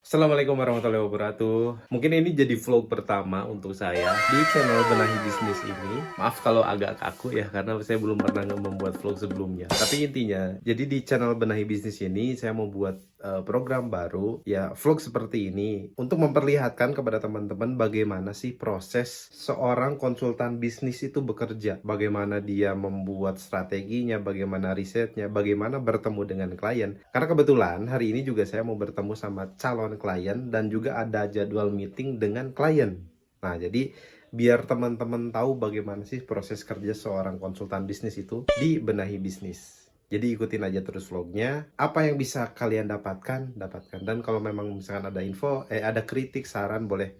Assalamualaikum warahmatullahi wabarakatuh. Mungkin ini jadi vlog pertama untuk saya di channel Benahi Bisnis ini. Maaf kalau agak kaku ya, karena saya belum pernah membuat vlog sebelumnya. Tapi intinya, jadi di channel Benahi Bisnis ini saya mau buat program baru, ya vlog seperti ini. Untuk memperlihatkan kepada teman-teman bagaimana sih proses seorang konsultan bisnis itu bekerja. Bagaimana dia membuat strateginya, bagaimana risetnya, bagaimana bertemu dengan klien. Karena kebetulan hari ini juga saya mau bertemu sama calon klien dan juga ada jadwal meeting dengan klien. Nah, jadi biar teman-teman tahu bagaimana sih proses kerja seorang konsultan bisnis itu di Benahi Bisnis. Jadi ikutin aja terus vlognya. Apa yang bisa kalian dapatkan, dapatkan. Dan kalau memang misalkan ada info, ada kritik, saran, boleh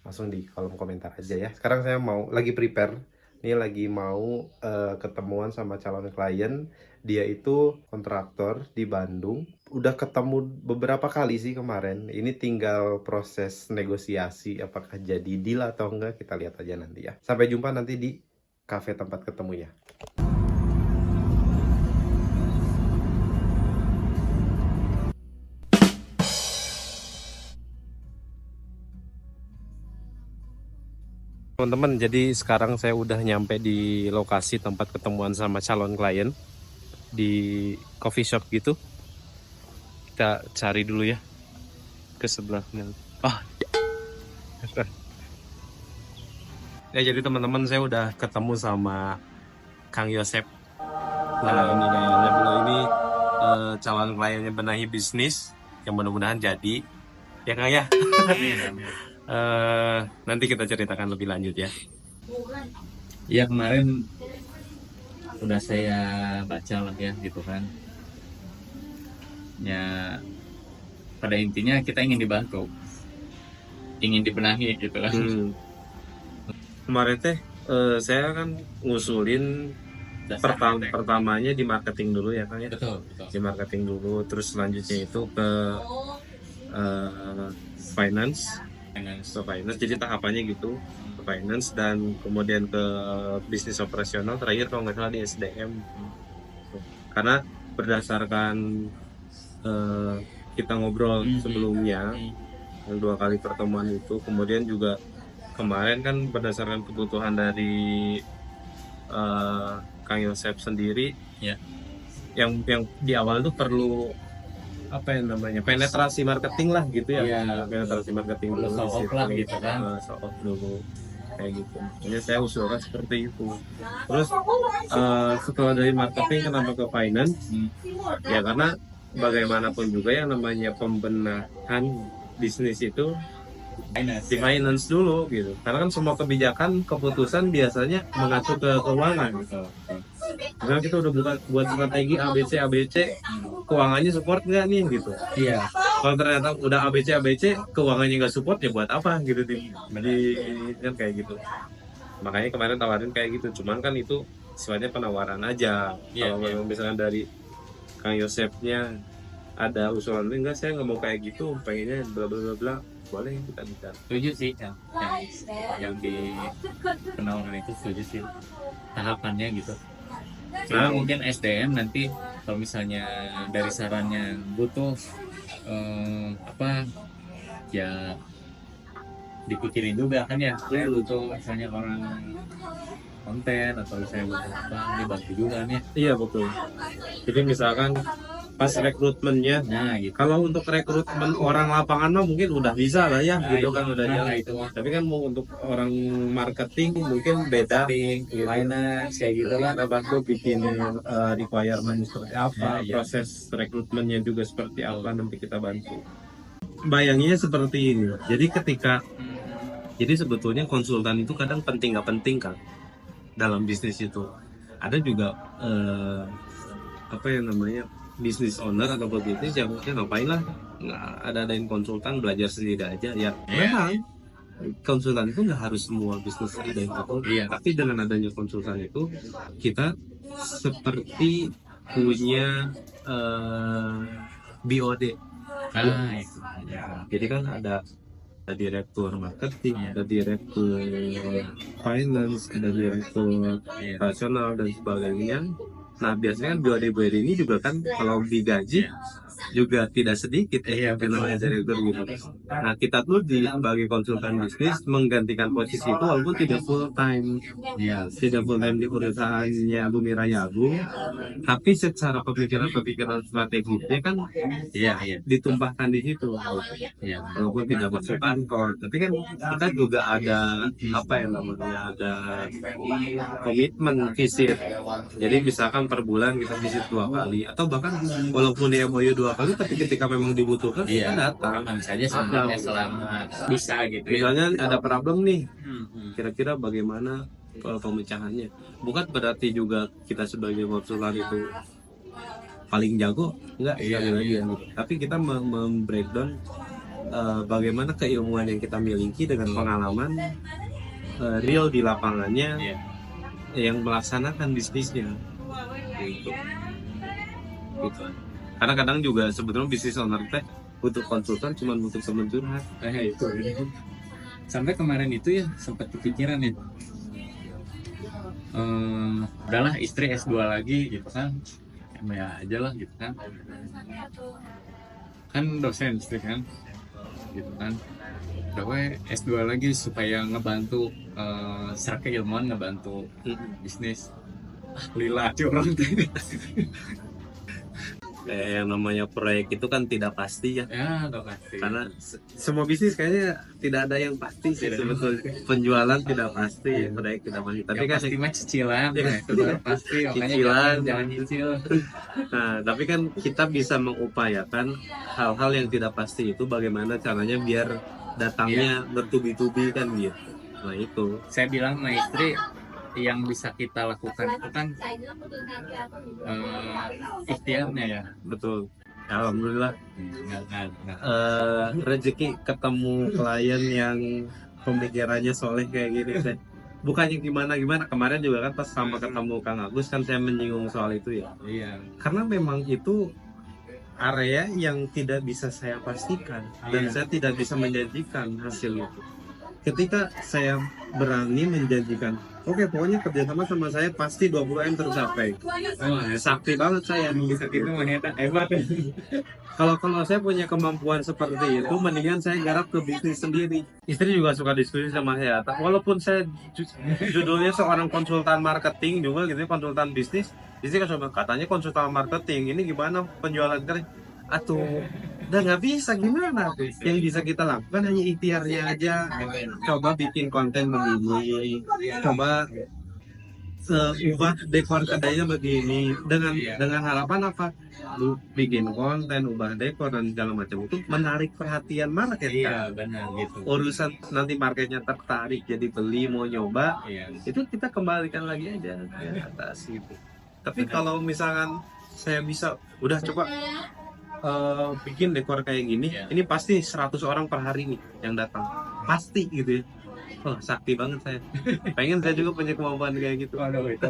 langsung di kolom komentar aja ya. Sekarang saya mau lagi prepare. Ini lagi mau ketemuan sama calon klien. Dia itu kontraktor di Bandung. Udah ketemu beberapa kali sih kemarin. Ini tinggal proses negosiasi apakah jadi deal atau enggak, kita lihat aja nanti ya. Sampai jumpa nanti di cafe tempat ketemunya. Teman-teman, jadi sekarang saya udah nyampe di lokasi tempat ketemuan sama calon klien di coffee shop gitu. Kita cari dulu ya ke sebelahnya. Ya, jadi teman-teman, saya udah ketemu sama Kang Yosep. Nah, ini kayaknya beliau ini calon kliennya Benahi Bisnis yang mudah-mudahan jadi ya Kang ya. Nanti kita ceritakan lebih lanjut ya. Ya kemarin udah saya baca lah ya gitu kan. Ya pada intinya kita ingin dibantu, ingin dibenahi gitu kan. Kemarin teh saya kan ngusulin pertamanya di marketing dulu ya Kang ya. Betul, betul. Di marketing dulu, terus selanjutnya itu ke finance. Jadi tahapannya gitu, ke finance dan kemudian ke bisnis operasional, terakhir kalau nggak salah di SDM. Karena berdasarkan kita ngobrol sebelumnya yang 2 kali pertemuan itu, kemudian juga kemarin kan berdasarkan kebutuhan dari Kang Yosep sendiri Ya. yang di awal tuh perlu apa yang namanya penetrasi marketing lah gitu ya. Iya. Penetrasi marketing dulu, Show off lah gitu kan. show off dulu kayak gitu. Jadi saya usulkan seperti itu. Terus setelah dari marketing kenapa ke finance? Ya karena bagaimanapun juga yang namanya pembenahan bisnis itu di finance dulu gitu. Karena kan semua kebijakan, keputusan biasanya mengacu ke keuangan gitu. Misalnya kita udah buat strategi ABC, keuangannya support nggak nih gitu. Iya. Kalau ternyata udah ABC, keuangannya nggak support, ya buat apa gitu tim. Jadi kan kayak gitu. Makanya kemarin tawarin kayak gitu. Cuman kan itu sifatnya penawaran aja. Iya, Kalau iya. misalnya dari Kang Yosepnya ada usulan, enggak saya nggak mau kayak gitu, pengennya bla bla bla bla, boleh kita bicara. Setuju sih yang di penawaran itu, setuju sih tahapannya gitu. Cuma mungkin SDM nanti kalau misalnya dari sarannya butuh apa ya dipikirin juga kan ya. Saya butuh misalnya orang konten atau saya butuh apa, dibantu juga nih. Iya betul. Jadi misalkan pas rekrutmennya, Nah gitu. kalau untuk rekrutmen orang lapangan mah mungkin udah bisa lah ya, gitu kan udah jalan. itu Tapi kan mau untuk orang marketing mungkin beda. Gitu. finance kayak gitu lah. Kita bantu bikin requirement seperti apa, Ya, ya. proses rekrutmennya juga seperti apa, nanti kita bantu. Bayanginnya seperti ini. Jadi sebetulnya konsultan itu kadang penting nggak penting kan dalam bisnis itu. Ada juga apa yang namanya bisnis owner atau pebisnis yang mungkin ngapain lah nggak adain konsultan, belajar sendiri aja ya. Memang konsultan itu nggak harus semua bisnis ada yang konsultan, tapi dengan adanya konsultan itu kita seperti punya BOD. Itu. Jadi kan ada direktur marketing, ada direktur finance, ada direktur operasional dan sebagainya. Nah biasanya kan BOD ini juga kan kalau digaji juga tidak sedikit Iya, yang namanya direktur gitu. Nah kita tuh sebagai konsultan bisnis menggantikan posisi itu walaupun tidak full time, Iya. tidak full time di perusahaannya Bumi Raya Agung, tapi secara pemikiran strategisnya kan Iya, iya. ditumpahkan di situ. Iya. Walaupun tidak masuk kantor, tapi kan kita juga ada apa yang namanya ada komitmen visit. Jadi misalkan per bulan kita visit 2 kali atau bahkan walaupun dia MOU 2 kali, tapi ketika memang dibutuhkan Iya. kita datang. Aman saja sebenarnya selama bisa gitu ya. Misalnya ada problem nih, Hmm. kira-kira bagaimana pemecahannya? Bukan berarti juga kita sebagai konsultan itu paling jago, enggak Iya, sekali lagi iya. ya. Tapi kita membreakdown bagaimana keilmuan yang kita miliki dengan pengalaman real di lapangannya Iya. yang melaksanakan bisnisnya. Gitu. Gitu. Karena kadang juga sebetulnya bisnis owner teh butuh konsultan cuma untuk teman curhat. Itu. Sampai kemarin itu ya sempat kepikiran ya. Udahlah istri S2 lagi gitu kan. Ya aja lah gitu kan. Kan dosen istri kan. Gitu kan. Udah we S2 lagi supaya ngebantu secara keilmuan ngebantu bisnis. Lila curang Yang namanya proyek itu kan tidak pasti ya. ya gak pasti. Karena semua bisnis kayaknya tidak ada yang pasti sih Tidak. sebetulnya. Penjualan tidak pasti, proyek tidak pasti. Tapi Yang kan pasti mah cicilan, Ya, nah, itu baru pasti. Makanya cicilan. jangan nyicil. nah, tapi kan kita bisa mengupayakan hal-hal yang tidak pasti itu bagaimana caranya biar datangnya bertubi-tubi kan gitu. Nah, itu. Saya bilang sama istri yang bisa kita lakukan itu kan ikhtiarnya ya. Betul. Alhamdulillah Nggak. rezeki ketemu klien yang pemikirannya soleh kayak gini teh. Bukannya gimana kemarin juga kan pas sama ketemu Kang Agus kan saya menyinggung soal itu ya. Iya. Karena memang itu area yang tidak bisa saya pastikan dan saya tidak bisa menjanjikan hasil itu. Ketika saya berani menjanjikan, oke, pokoknya kerjasama sama saya pasti 20M tercapai. Sakti banget saya. Bisa gitu wanita hebat. Kalau saya punya kemampuan seperti itu, mendingan saya garap ke bisnis sendiri. Istri juga suka diskusi sama saya. Walaupun saya judulnya seorang konsultan marketing juga gitu, konsultan bisnis. Istri kan coba katanya konsultan marketing. Ini gimana penjualan kalian? Atuh, udah nggak bisa gimana? Yang bisa kita lakukan hanya ikhtiarnya aja. Coba bikin konten begini, coba ubah dekor kedainya begini dengan harapan apa? Lu bikin konten, ubah dekor dan segala macam itu menarik perhatian market Iya, kan. benar gitu. Urusan nanti marketnya tertarik jadi beli mau nyoba, Iya. itu kita kembalikan lagi aja ke atas gitu. Tapi kalau misalkan saya bisa udah coba bikin dekor kayak gini, Iya. ini pasti 100 orang per hari nih yang datang, pasti gitu ya. Oh, sakti banget saya. Pengen saya juga punya kemampuan kayak gitu. Waduh, itu.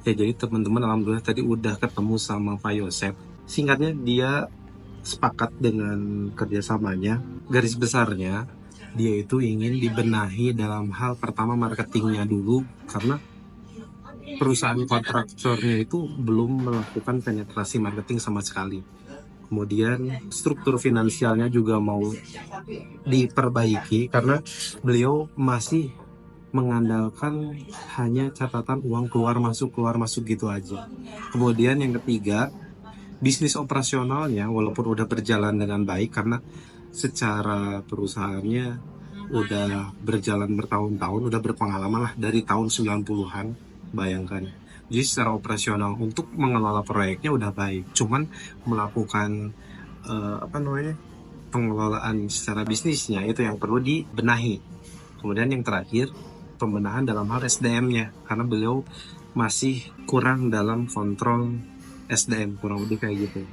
Ya jadi teman-teman alhamdulillah tadi udah ketemu sama Pak Yosep. Singkatnya dia sepakat dengan kerjasamanya. Garis besarnya dia itu ingin dibenahi dalam hal pertama marketingnya dulu karena perusahaan kontraktornya itu belum melakukan penetrasi marketing sama sekali. Kemudian struktur finansialnya juga mau diperbaiki karena beliau masih mengandalkan hanya catatan uang keluar masuk gitu aja. Kemudian yang ketiga, bisnis operasionalnya walaupun udah berjalan dengan baik karena secara perusahaannya udah berjalan bertahun-tahun, udah berpengalaman lah dari tahun 90-an, bayangkan. Jadi secara operasional untuk mengelola proyeknya udah baik, cuman melakukan pengelolaan secara bisnisnya itu yang perlu dibenahi. Kemudian yang terakhir, pembenahan dalam hal SDM-nya karena beliau masih kurang dalam kontrol SDM, kurang lebih kayak gitu.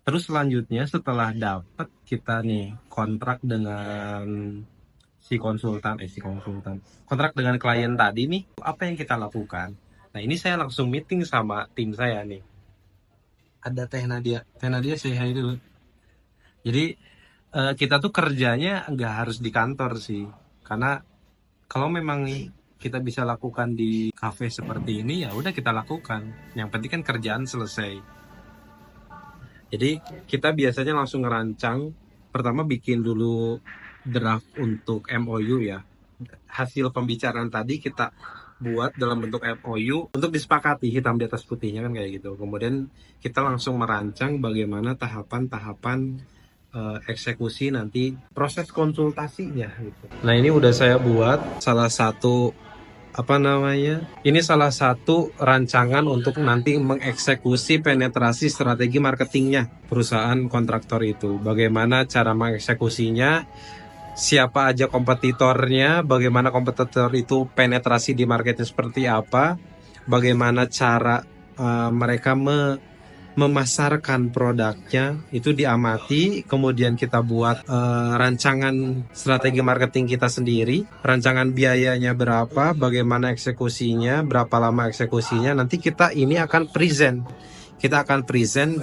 Terus selanjutnya setelah dapat kita nih kontrak dengan kontrak dengan klien tadi nih, apa yang kita lakukan? Nah ini saya langsung meeting sama tim saya nih. Ada Teh Nadia saya hai dulu. Jadi kita tuh kerjanya nggak harus di kantor sih, karena kalau memang kita bisa lakukan di kafe seperti ini ya udah kita lakukan. Yang penting kan kerjaan selesai. Jadi kita biasanya langsung ngerancang, pertama bikin dulu draft untuk MOU ya. Hasil pembicaraan tadi kita buat dalam bentuk MOU untuk disepakati hitam di atas putihnya kan kayak gitu. Kemudian kita langsung merancang bagaimana tahapan-tahapan eksekusi nanti proses konsultasinya gitu. Nah ini udah saya buat salah satu ini salah satu rancangan untuk nanti mengeksekusi penetrasi strategi marketingnya perusahaan kontraktor itu. Bagaimana cara mengeksekusinya, siapa aja kompetitornya, bagaimana kompetitor itu penetrasi di marketnya seperti apa, bagaimana cara mereka memasarkan produknya, itu diamati, kemudian kita buat rancangan strategi marketing kita sendiri, rancangan biayanya berapa, bagaimana eksekusinya, berapa lama eksekusinya, nanti kita ini akan present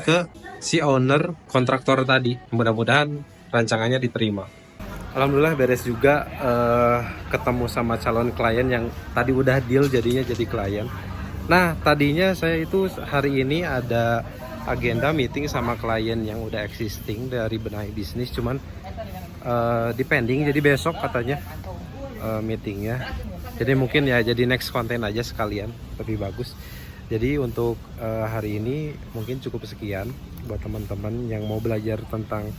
ke si owner kontraktor tadi. Mudah-mudahan rancangannya diterima. Alhamdulillah beres juga, ketemu sama calon klien yang tadi udah deal jadinya jadi klien. Nah, tadinya saya itu hari ini ada agenda meeting sama klien yang udah existing dari Benahi Bisnis, cuman dipending, jadi besok katanya meetingnya. Jadi mungkin ya jadi next konten aja sekalian, lebih bagus. Jadi untuk hari ini mungkin cukup sekian. Buat teman-teman yang mau belajar tentang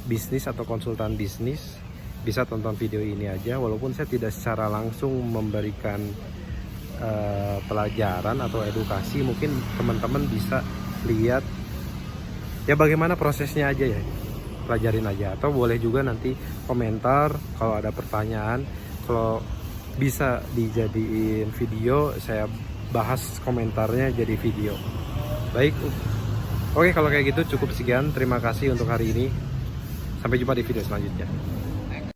bisnis atau konsultan bisnis, bisa tonton video ini aja. Walaupun saya tidak secara langsung memberikan pelajaran atau edukasi, mungkin teman-teman bisa lihat ya bagaimana prosesnya aja ya, pelajarin aja. Atau boleh juga nanti komentar kalau ada pertanyaan, kalau bisa dijadiin video saya bahas komentarnya jadi video. Baik, oke kalau kayak gitu cukup sekian, terima kasih untuk hari ini, sampai jumpa di video selanjutnya.